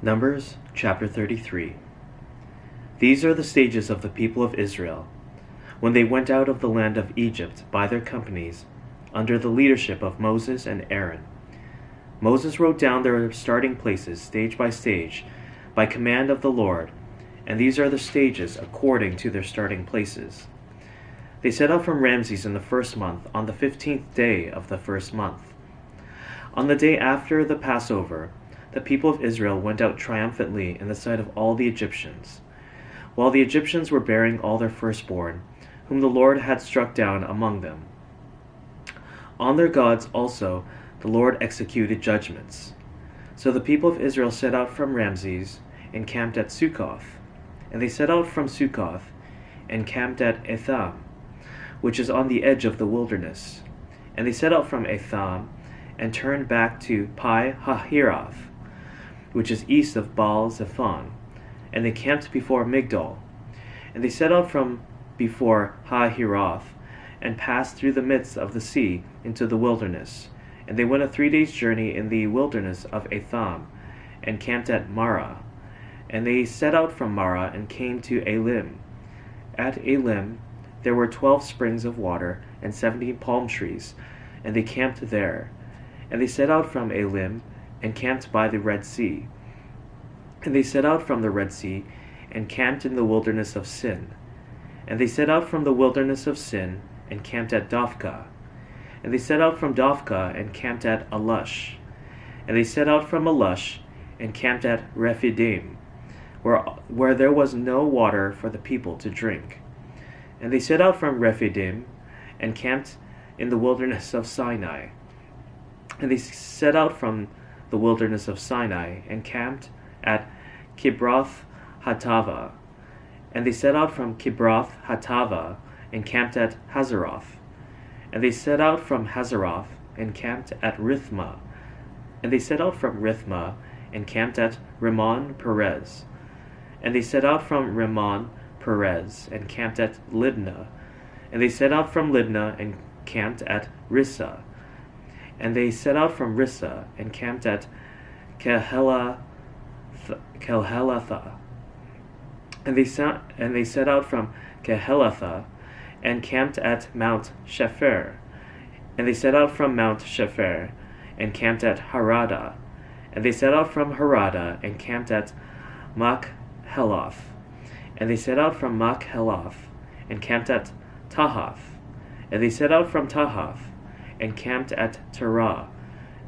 Numbers chapter 33. These are the stages of the people of Israel, when they went out of the land of Egypt by their companies, under the leadership of Moses and Aaron. Moses wrote down their starting places stage by stage, by command of the Lord, and these are the stages according to their starting places. They set out from Ramses in the first month, on the 15th day of the first month. On the day after the Passover, the people of Israel went out triumphantly in the sight of all the Egyptians, while the Egyptians were bearing all their firstborn, whom the Lord had struck down among them. On their gods also the Lord executed judgments. So the people of Israel set out from Ramses, and camped at Succoth. And they set out from Succoth, and camped at Etham, which is on the edge of the wilderness. And they set out from Etham, and turned back to Pi-hahiroth, which is east of Baal-zephon, and they camped before Migdol. And they set out from before Hahiroth, and passed through the midst of the sea into the wilderness. And they went a 3 days' journey in the wilderness of Etham, and camped at Marah. And they set out from Marah, and came to Elim. At Elim there were 12 springs of water, and 17 palm trees, and they camped there. And they set out from Elim, and camped by the Red Sea. And they set out from the Red Sea, and camped in the wilderness of Sin. And they set out from the wilderness of Sin, and camped at Dophkah. And they set out from Dophkah, and camped at Alush. And they set out from Alush, and camped at Rephidim, where there was no water for the people to drink. And they set out from Rephidim, and camped in the wilderness of Sinai. And they set out from the wilderness of Sinai, and camped at Kibroth Hattava. And they set out from Kibroth Hattava, and camped at Hazeroth. And they set out from Hazeroth, and camped at Rithmah. And they set out from Rithmah, and camped at Rimmon Perez. And they set out from Rimmon Perez, and camped at Libnah. And they set out from Libnah, and camped at Rissah. And they set out from Rissah, and camped at Kehelatha. And they set out from Kehelatha, and camped at Mount Shepher. And they set out from Mount Shepher, and camped at Harada. And they set out from Harada, and camped at Machheloth. And they set out from Machheloth, and camped at Tahath. And they set out from Tahath, and camped at Terah.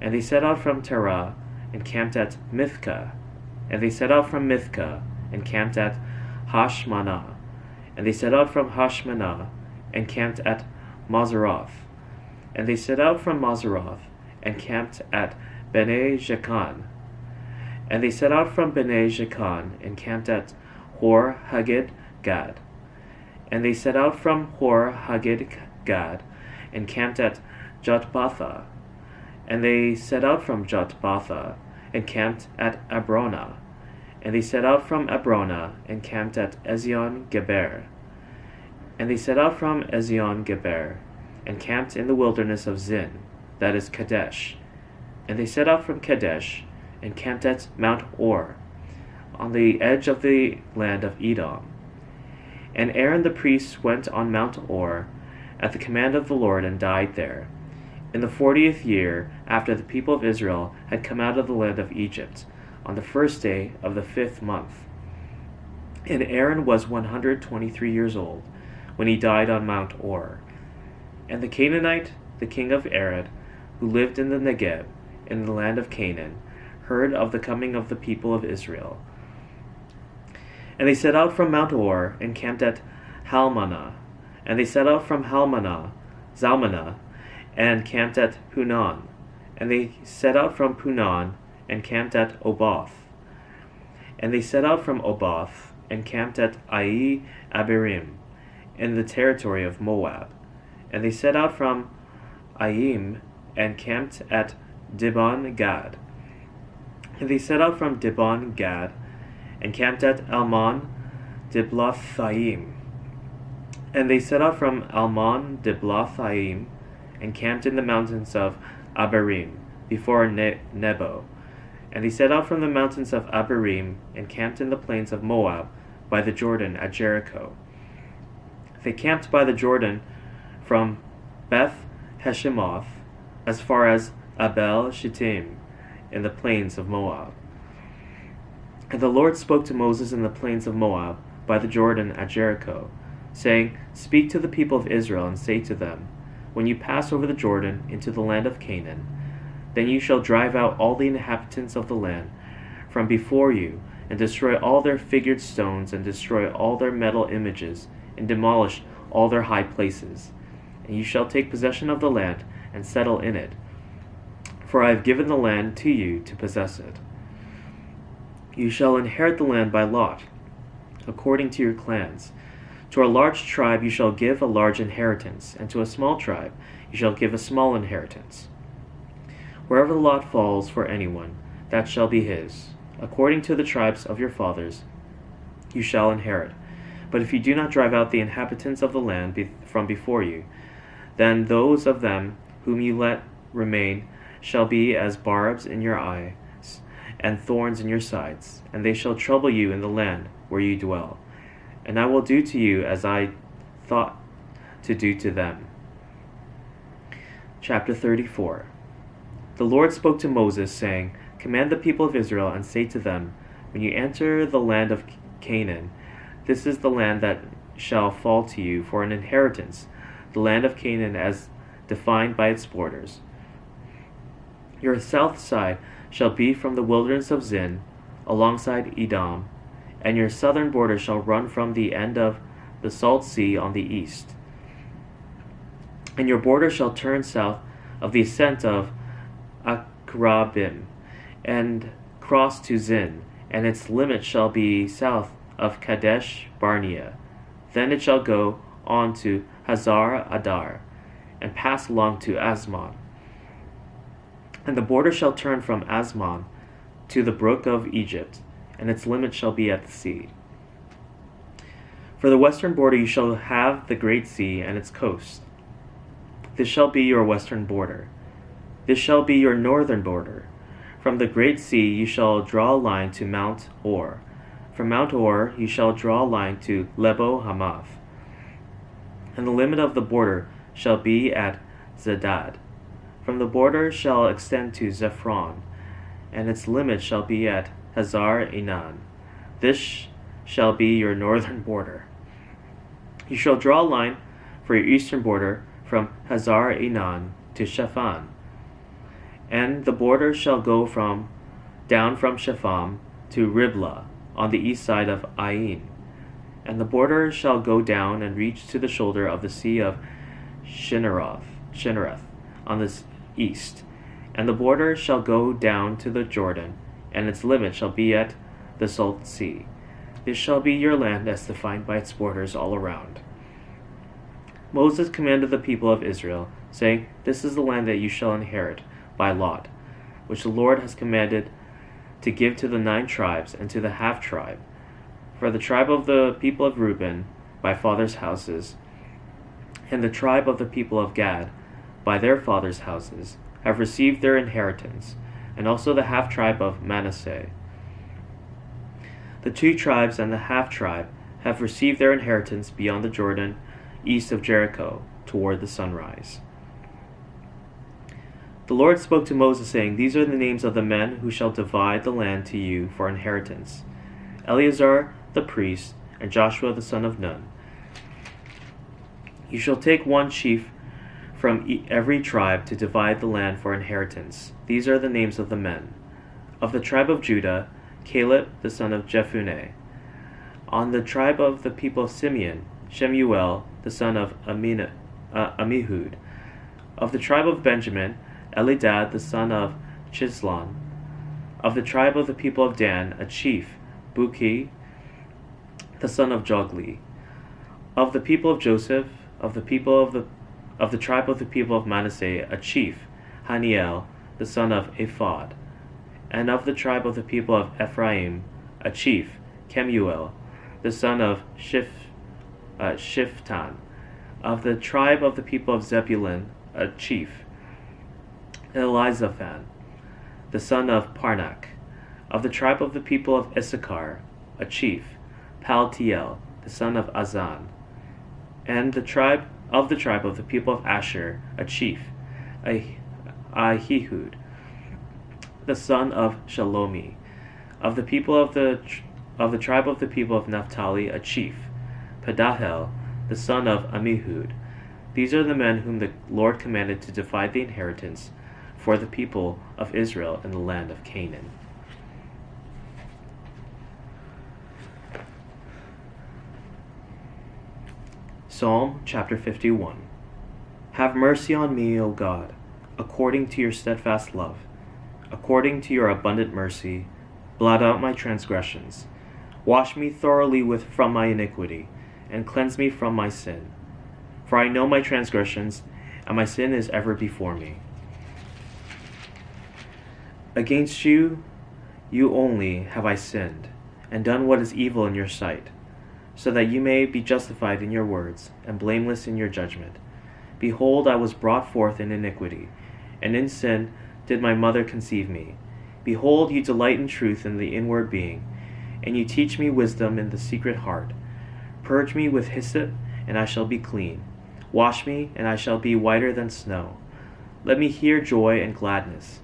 And they set out from Terah, and camped at Mithkah. And they set out from Mithkah, and camped at Hashmanah. And they set out from Hashmanah, and camped at Mazeroth. And they set out from Mazeroth, and camped at Bene Jacan. And they set out from Bene Jacan, and camped at Hor Haggid-Gad. And they set out from Hor Haggid-Gad, and camped at Jotbatha. And they set out from Jotbatha, and camped at Abrona. And they set out from Abrona, and camped at Ezion-Geber. And they set out from Ezion-Geber, and camped in the wilderness of Zin, that is Kadesh. And they set out from Kadesh, and camped at Mount Or, on the edge of the land of Edom. And Aaron the priest went on Mount Or, at the command of the Lord, and died there, in the 40th year after the people of Israel had come out of the land of Egypt, on the first day of the 5th month. And Aaron was 123 years old, when he died on Mount Or. And the Canaanite, the king of Arad, who lived in the Negeb, in the land of Canaan, heard of the coming of the people of Israel. And they set out from Mount Or, and camped at Halmanah. And they set out from Zalmanah, and camped at Punon. And they set out from Punon, and camped at Oboth. And they set out from Oboth, and camped at Ai Abirim, in the territory of Moab. And they set out from Aim, and camped at Dibon Gad. And they set out from Dibon Gad, and camped at Almon Diblathaim. And they set out from Almon Diblathaim, and camped in the mountains of Abarim, before Nebo. And they set out from the mountains of Abarim, and camped in the plains of Moab, by the Jordan at Jericho. They camped by the Jordan from Beth Heshimoth as far as Abel Shittim, in the plains of Moab. And the Lord spoke to Moses in the plains of Moab, by the Jordan at Jericho, saying, Speak to the people of Israel, and say to them, When you pass over the Jordan into the land of Canaan, then you shall drive out all the inhabitants of the land from before you, and destroy all their figured stones, and destroy all their metal images, and demolish all their high places. And you shall take possession of the land, and settle in it. For I have given the land to you to possess it. You shall inherit the land by lot, according to your clans. To a large tribe you shall give a large inheritance, and to a small tribe you shall give a small inheritance. Wherever the lot falls for anyone, that shall be his. According to the tribes of your fathers you shall inherit. But if you do not drive out the inhabitants of the land from before you, then those of them whom you let remain shall be as barbs in your eyes and thorns in your sides, and they shall trouble you in the land where you dwell. And I will do to you as I thought to do to them. Chapter 34. The Lord spoke to Moses, saying, Command the people of Israel, and say to them, When you enter the land of Canaan, this is the land that shall fall to you for an inheritance, the land of Canaan as defined by its borders. Your south side shall be from the wilderness of Zin, alongside Edom, and your southern border shall run from the end of the Salt Sea on the east. And your border shall turn south of the ascent of Akrabim, and cross to Zin, and its limit shall be south of Kadesh Barnea. Then it shall go on to Hazar Adar, and pass along to Asmon. And the border shall turn from Asmon to the brook of Egypt, and its limit shall be at the sea. For the western border you shall have the great sea and its coast. This shall be your western border. This shall be your northern border. From the great sea you shall draw a line to Mount Or. From Mount Or you shall draw a line to Lebo Hamath. And the limit of the border shall be at Zedad. From the border shall extend to Zephron, and its limit shall be at Hazar Enan. This shall be your northern border. You shall draw a line for your eastern border from Hazar Enan to Shaphan. And the border shall go down from Shepham to Riblah on the east side of Ain. And the border shall go down and reach to the shoulder of the sea of Shinnereth on the east. And the border shall go down to the Jordan, and its limit shall be at the Salt Sea. This shall be your land as defined by its borders all around. Moses commanded the people of Israel, saying, This is the land that you shall inherit by lot, which the Lord has commanded to give to the 9 tribes and to the half-tribe. For the tribe of the people of Reuben by fathers' houses, and the tribe of the people of Gad by their fathers' houses, have received their inheritance, and also the half-tribe of Manasseh. The 2 tribes and the half-tribe have received their inheritance beyond the Jordan, east of Jericho, toward the sunrise. The Lord spoke to Moses, saying, These are the names of the men who shall divide the land to you for inheritance: Eleazar the priest, and Joshua the son of Nun. You shall take 1 chief from every tribe to divide the land for inheritance. These are the names of the men. Of the tribe of Judah, Caleb the son of Jephunneh. On the tribe of the people of Simeon, Shemuel the son of Amihud. Of the tribe of Benjamin, Elidad the son of Chislon. Of the tribe of the people of Dan, a chief, Buki the son of Jogli. Of the people of Joseph, of the tribe of the people of Manasseh, a chief, Haniel the son of Ephod. And of the tribe of the people of Ephraim, a chief, Kemuel the son of Shiftan. Of the tribe of the people of Zebulun, a chief, Elizaphan the son of Parnak. Of the tribe of the people of Issachar, a chief, Paltiel, the son of Azan. And the tribe of the people of Asher, a chief, Ahihud, the son of Shalomi. Of the people of the tribe of the people of Naphtali, a chief, Pedahel, the son of Ammihud. These are the men whom the Lord commanded to divide the inheritance for the people of Israel in the land of Canaan. Psalm chapter 51. Have mercy on me, O God, according to your steadfast love. According to your abundant mercy, blot out my transgressions. Wash me thoroughly from my iniquity, and cleanse me from my sin. For I know my transgressions, and my sin is ever before me. Against you only have I sinned, and done what is evil in your sight, so that you may be justified in your words, and blameless in your judgment. Behold, I was brought forth in iniquity, and in sin did my mother conceive me. Behold, you delight in truth in the inward being, and you teach me wisdom in the secret heart. Purge me with hyssop, and I shall be clean. Wash me, and I shall be whiter than snow. Let me hear joy and gladness.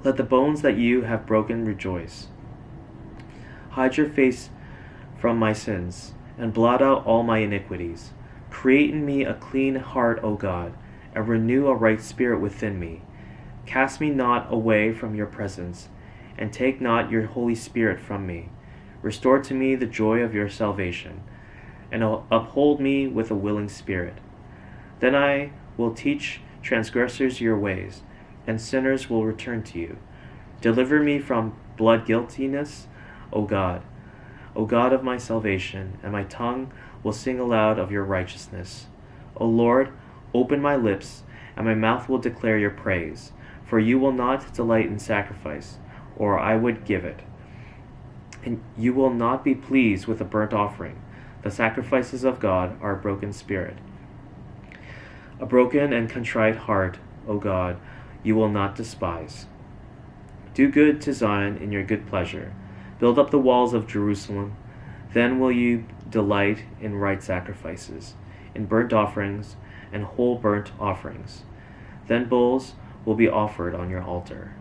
Let the bones that you have broken rejoice. Hide your face from my sins, and blot out all my iniquities. Create in me a clean heart, O God, and renew a right spirit within me. Cast me not away from your presence, and take not your Holy Spirit from me. Restore to me the joy of your salvation, and uphold me with a willing spirit. Then I will teach transgressors your ways, and sinners will return to you. Deliver me from blood guiltiness, O God of my salvation, and my tongue will sing aloud of your righteousness. O Lord, open my lips, and my mouth will declare your praise. For you will not delight in sacrifice, or I would give it. And you will not be pleased with a burnt offering. The sacrifices of God are a broken spirit. A broken and contrite heart, O God, you will not despise. Do good to Zion in your good pleasure. Build up the walls of Jerusalem. Then will you delight in right sacrifices, in burnt offerings and whole burnt offerings. Then bulls will be offered on your altar.